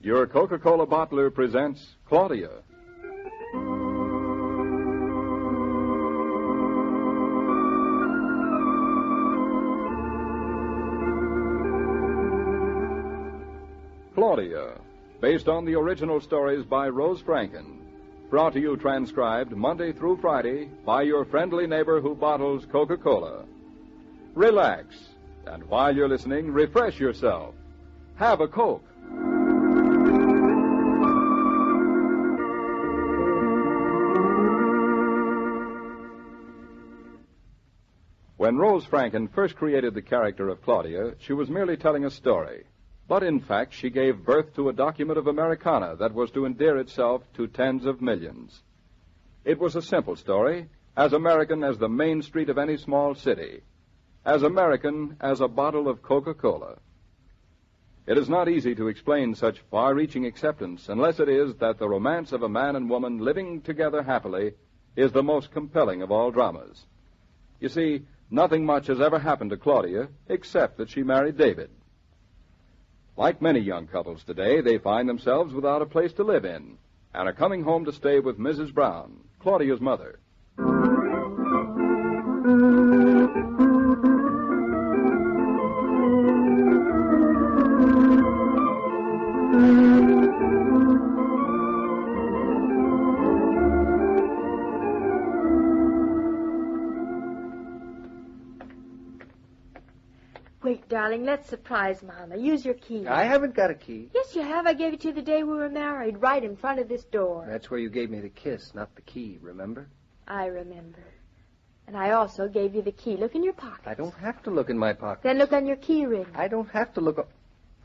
Your Coca-Cola bottler presents Claudia. Claudia, based on the original stories by Rose Franken. Brought to you transcribed Monday through Friday by your friendly neighbor who bottles Coca-Cola. Relax, and while you're listening, refresh yourself. Have a Coke. When Rose Franken first created the character of Claudia, she was merely telling a story. But in fact, she gave birth to a document of Americana that was to endear itself to tens of millions. It was a simple story, as American as the main street of any small city, as American as a bottle of Coca-Cola. It is not easy to explain such far-reaching acceptance unless it is that the romance of a man and woman living together happily is the most compelling of all dramas. You see, nothing much has ever happened to Claudia except that she married David. Like many young couples today, they find themselves without a place to live in and are coming home to stay with Mrs. Brown, Claudia's mother. Wait, darling, let's surprise Mama. Use your key. I haven't got a key. Yes, you have. I gave it to you the day we were married, right in front of this door. That's where you gave me the kiss, not the key, remember? I remember. And I also gave you the key. Look in your pocket. I don't have to look in my pocket. Then look on your key ring. I don't have to look.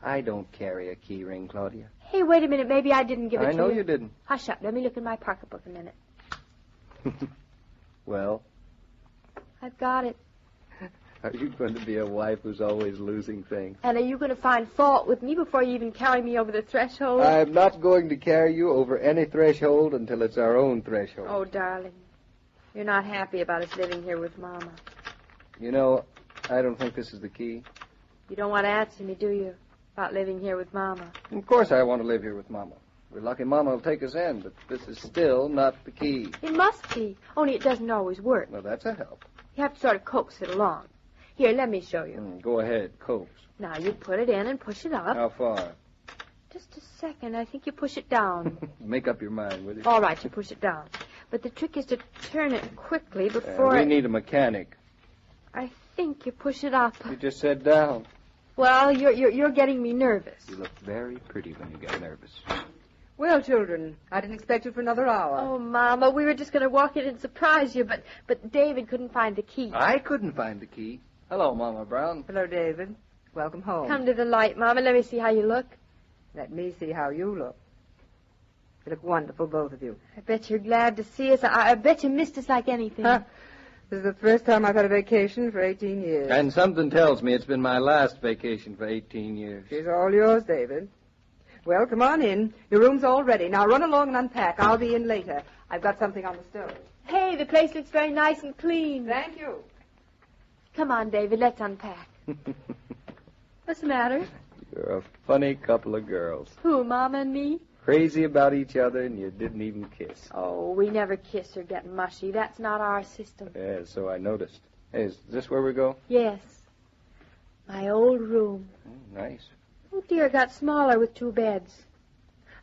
I don't carry a key ring, Claudia. Hey, wait a minute. Maybe I didn't give it to you. I know you didn't. Hush up. Let me look in my pocketbook a minute. Well? I've got it. Are you going to be a wife who's always losing things? And are you going to find fault with me before you even carry me over the threshold? I'm not going to carry you over any threshold until it's our own threshold. Oh, darling. You're not happy about us living here with Mama. You know, I don't think this is the key. You don't want to answer me, do you, about living here with Mama? Of course I want to live here with Mama. We're lucky Mama will take us in, but this is still not the key. It must be, only it doesn't always work. Well, that's a help. You have to sort of coax it along. Here, let me show you. Go ahead, coax. Now, you put it in and push it up. How far? Just a second. I think you push it down. Make up your mind, will you? All right, you push it down. But the trick is to turn it quickly before... we need a mechanic. I think you push it up. You just said down. Well, you're getting me nervous. You look very pretty when you get nervous. Well, children, I didn't expect you for another hour. Oh, Mama, we were just going to walk in and surprise you, but David couldn't find the key. I couldn't find the key. Hello, Mama Brown. Hello, David. Welcome home. Come to the light, Mama. Let me see how you look. Let me see how you look. You look wonderful, both of you. I bet you're glad to see us. I bet you missed us like anything. Huh. This is the first time I've had a vacation for 18 years. And something tells me it's been my last vacation for 18 years. She's all yours, David. Well, come on in. Your room's all ready. Now run along and unpack. I'll be in later. I've got something on the stove. Hey, the place looks very nice and clean. Thank you. Come on, David, let's unpack. What's the matter? You're a funny couple of girls. Who, Mama and me? Crazy about each other, and you didn't even kiss. Oh, we never kiss or get mushy. That's not our system. Yeah, so I noticed. Hey, is this where we go? Yes. My old room. Nice. Oh, dear, it got smaller with 2 beds.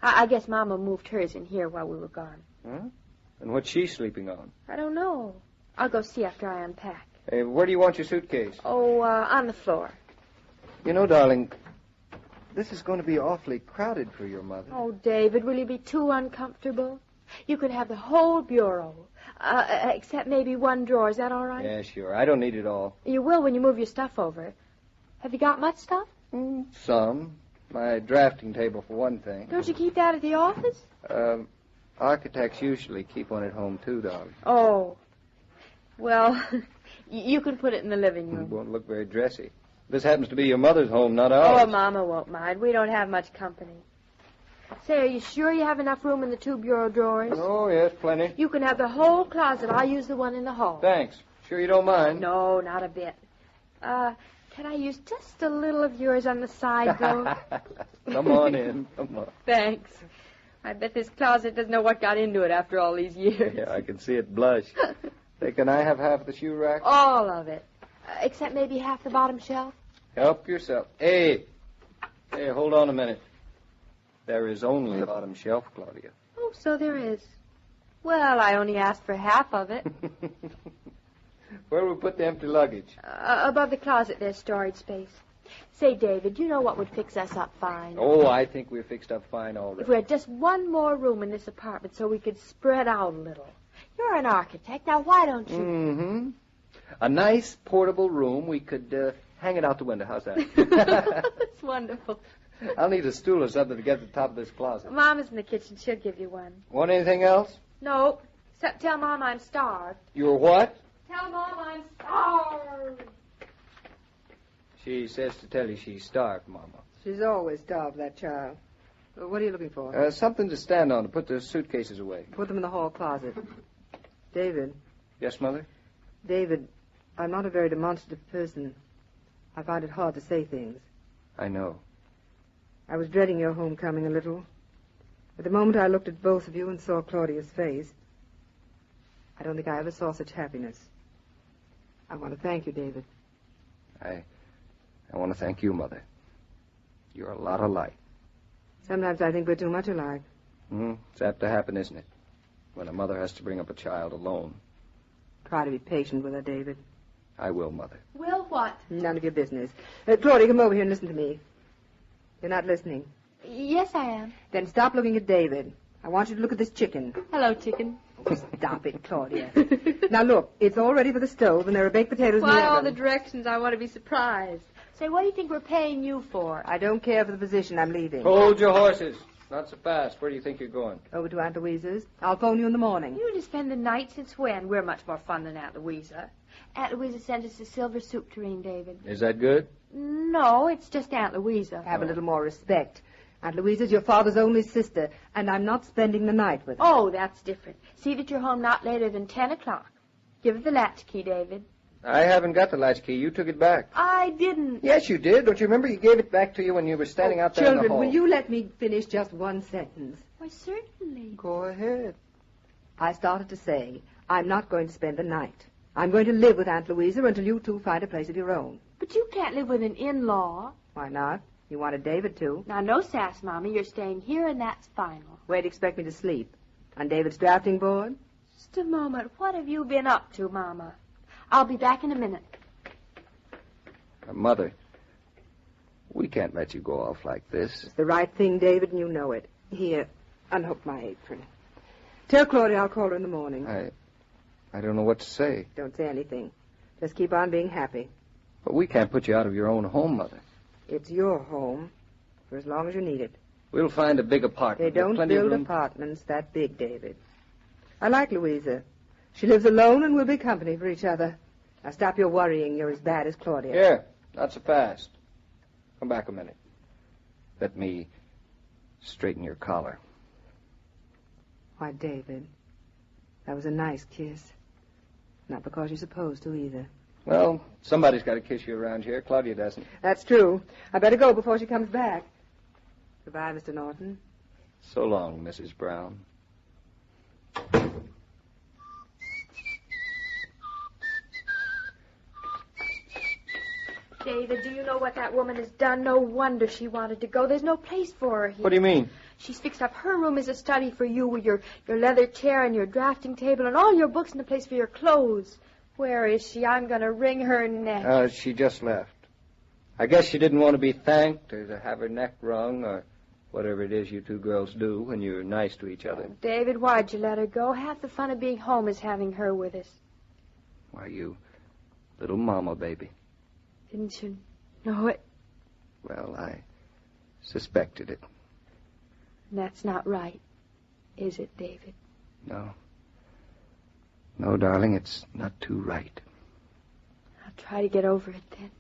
I guess Mama moved hers in here while we were gone. Huh? And what's she sleeping on? I don't know. I'll go see after I unpack. Hey, where do you want your suitcase? Oh, on the floor. You know, darling, this is going to be awfully crowded for your mother. Oh, David, will you be too uncomfortable? You could have the whole bureau, except maybe 1 drawer. Is that all right? Yeah, sure. I don't need it all. You will when you move your stuff over. Have you got much stuff? Some. My drafting table, for one thing. Don't you keep that at the office? Architects usually keep one at home, too, darling. Oh. Well, you can put it in the living room. It won't look very dressy. This happens to be your mother's home, not ours. Oh, Mama won't mind. We don't have much company. Say, are you sure you have enough room in the 2 bureau drawers? Oh, yes, plenty. You can have the whole closet. I'll use the one in the hall. Thanks. Sure you don't mind? No, not a bit. Can I use just a little of yours on the side, though? Come on in. Come on. Thanks. I bet this closet doesn't know what got into it after all these years. Yeah, I can see it blush. Say, can I have half the shoe rack? All of it. Except maybe half the bottom shelf. Help yourself. Hey, hold on a minute. There is only the bottom shelf, Claudia. Oh, so there is. Well, I only asked for half of it. Where will we put the empty luggage? Above the closet, there's storage space. Say, David, you know what would fix us up fine? Oh, I think we're fixed up fine already. If we had just one more room in this apartment so we could spread out a little. You're an architect. Now, why don't you? Mm-hmm. A nice portable room. We could hang it out the window. How's that? That's wonderful. I'll need a stool or something to get to the top of this closet. Mama's in the kitchen. She'll give you one. Want anything else? No, except tell Mom I'm starved. You're what? Tell Mom I'm starved. She says to tell you she's starved, Mama. She's always starved, that child. What are you looking for? Something to stand on to put the suitcases away. Put them in the hall closet. David. Yes, Mother? David, I'm not a very demonstrative person. I find it hard to say things. I know. I was dreading your homecoming a little. But the moment I looked at both of you and saw Claudia's face, I don't think I ever saw such happiness. I want to thank you, David. I want to thank you, Mother. You're a lot alike. Sometimes I think we're too much alike. It's apt to happen, isn't it? When a mother has to bring up a child alone. Try to be patient with her, David. I will, Mother. Will what? None of your business. Claudia, come over here and listen to me. You're not listening. Yes, I am. Then stop looking at David. I want you to look at this chicken. Hello, chicken. Oh, stop it, Claudia. Now, look, it's all ready for the stove, and there are baked potatoes in the Why all oven. the directions? I want to be surprised. Say, what do you think we're paying you for? I don't care for the position. I'm leaving. Hold your horses. Not so fast. Where do you think you're going? Over to Aunt Louisa's. I'll phone you in the morning. You to spend the night since when? We're much more fun than Aunt Louisa. Aunt Louisa sent us a silver soup tureen, David. Is that good? No, it's just Aunt Louisa. Have a little more respect. Aunt Louisa's your father's only sister, and I'm not spending the night with her. Oh, that's different. See that you're home not later than 10 o'clock. Give her the latchkey, David. I haven't got the latchkey. You took it back. I didn't. Yes, you did. Don't you remember? You gave it back to you when you were standing out there in the Children, hall. will you let me finish just one sentence? Why, certainly. Go ahead. I started to say, I'm not going to spend the night. I'm going to live with Aunt Louisa until you two find a place of your own. But you can't live with an in-law. Why not? You wanted David to. Now, no sass, Mommy. You're staying here, and that's final. Where do you expect me to sleep? On David's drafting board? Just a moment. What have you been up to, Mama? I'll be back in a minute. Mother, we can't let you go off like this. It's the right thing, David, and you know it. Here, unhook my apron. Tell Claudia I'll call her in the morning. I don't know what to say. Don't say anything. Just keep on being happy. But we can't put you out of your own home, Mother. It's your home for as long as you need it. We'll find a big They apartment. don't Plenty of build room. apartments that big, David. I like Louisa. She lives alone and we'll be company for each other. Now stop your worrying. You're as bad as Claudia. Here, not so fast. Come back a minute. Let me straighten your collar. Why, David, that was a nice kiss. Not because you're supposed to either. Well, somebody's got to kiss you around here. Claudia doesn't. That's true. I better go before she comes back. Goodbye, Mr. Naughtons. So long, Mrs. Brown. David, do you know what that woman has done? No wonder she wanted to go. There's no place for her here. What do you mean? She's fixed up her room as a study for you with your leather chair and your drafting table and all your books and a place for your clothes. Where is she? I'm going to wring her neck. She just left. I guess she didn't want to be thanked or to have her neck wrung or whatever it is you two girls do when you're nice to each other. David, why'd you let her go? Half the fun of being home is having her with us. Why, you little mama baby. Didn't you know it? Well, I suspected it. That's not right, is it, David? No. No, darling, it's not too right. I'll try to get over it then.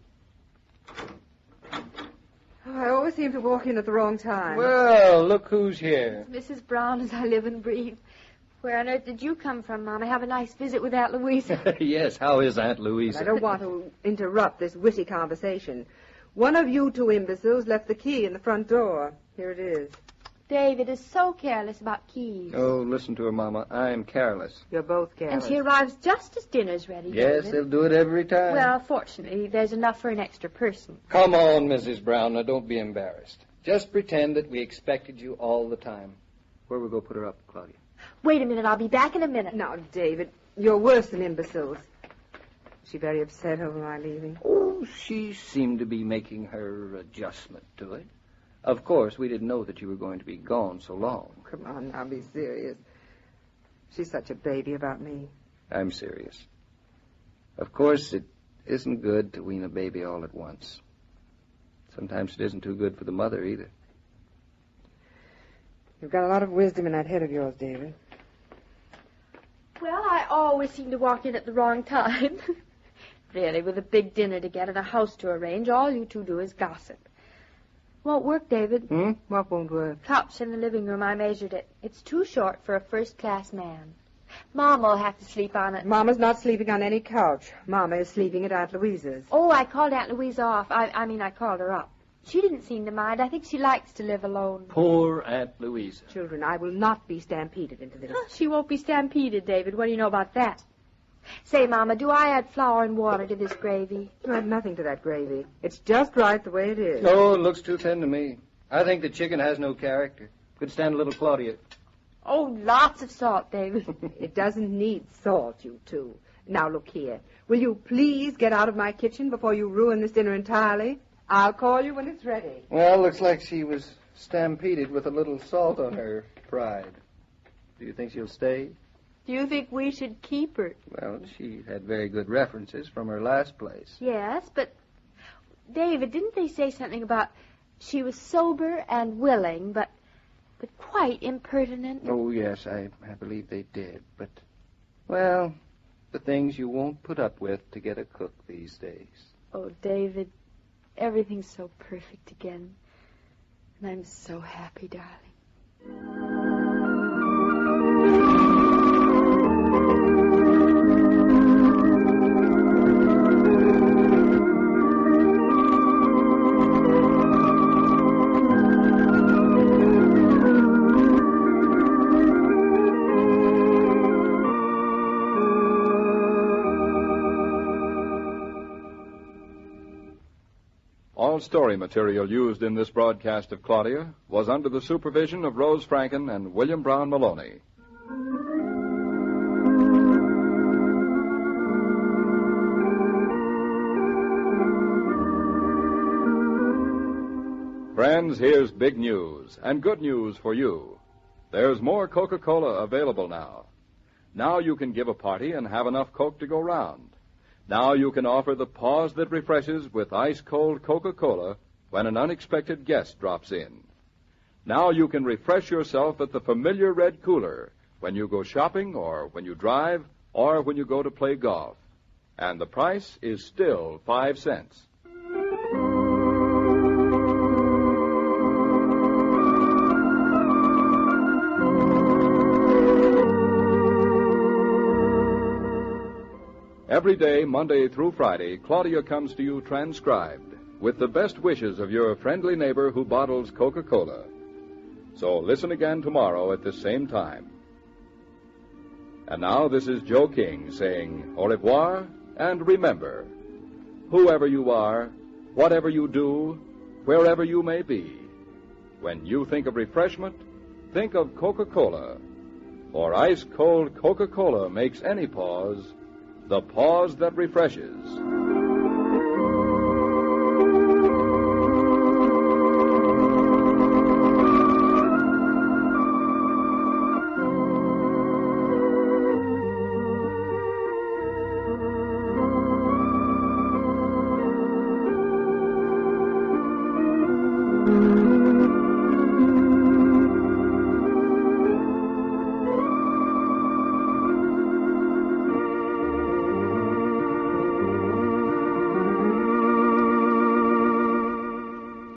Oh, I always seem to walk in at the wrong time. Well, look who's here. It's Mrs. Brown as I live and breathe. Where on earth did you come from, Mama? Have a nice visit with Aunt Louisa. Yes, how is Aunt Louisa? I don't want to interrupt this witty conversation. One of you two imbeciles left the key in the front door. Here it is. David is so careless about keys. Oh, listen to her, Mama. I'm careless. You're both careless. And she arrives just as dinner's ready, Yes, David. they'll do it every time. Well, fortunately, there's enough for an extra person. Come on, Mrs. Brown. Now, don't be embarrassed. Just pretend that we expected you all the time. Where we go put her up, Claudia? Wait a minute, I'll be back in a minute. Now, David, you're worse than imbeciles. Is she very upset over my leaving? Oh, she seemed to be making her adjustment to it. Of course, we didn't know that you were going to be gone so long. Come on, now, be serious. She's such a baby about me. I'm serious. Of course, it isn't good to wean a baby all at once. Sometimes it isn't too good for the mother, either. You've got a lot of wisdom in that head of yours, David. Well, I always seem to walk in at the wrong time. Really, with a big dinner to get and a house to arrange, all you two do is gossip. Won't work, David. What won't work? Couch in the living room, I measured it. It's too short for a first-class man. Mama will have to sleep on it. Mama's not sleeping on any couch. Mama is sleeping at Aunt Louisa's. Oh, I called Aunt Louisa off. I called her up. She didn't seem to mind. I think she likes to live alone. Poor Aunt Louisa. Children, I will not be stampeded into this. She won't be stampeded, David. What do you know about that? Say, Mama, do I add flour and water to this gravy? You add nothing to that gravy. It's just right the way it is. Oh, it looks too thin to me. I think the chicken has no character. Could stand a little Claudia. Oh, lots of salt, David. It doesn't need salt, you two. Now, look here. Will you please get out of my kitchen before you ruin this dinner entirely? I'll call you when it's ready. Well, looks like she was stampeded with a little salt on her pride. Do you think she'll stay? Do you think we should keep her? Well, she had very good references from her last place. Yes, but, David, didn't they say something about she was sober and willing, but quite impertinent? Oh, yes, I believe they did. But, well, the things you won't put up with to get a cook these days. Oh, David, everything's so perfect again. And I'm so happy, darling. All story material used in this broadcast of Claudia was under the supervision of Rose Franken and William Brown Maloney. Friends, here's big news, and good news for you. There's more Coca-Cola available now. Now you can give a party and have enough Coke to go round. Now you can offer the pause that refreshes with ice-cold Coca-Cola when an unexpected guest drops in. Now you can refresh yourself at the familiar red cooler when you go shopping or when you drive or when you go to play golf. And the price is still 5 cents. Every day, Monday through Friday, Claudia comes to you transcribed with the best wishes of your friendly neighbor who bottles Coca-Cola. So listen again tomorrow at the same time. And now this is Joe King saying au revoir, and remember, whoever you are, whatever you do, wherever you may be, when you think of refreshment, think of Coca-Cola. For ice-cold Coca-Cola makes any pause the pause that refreshes.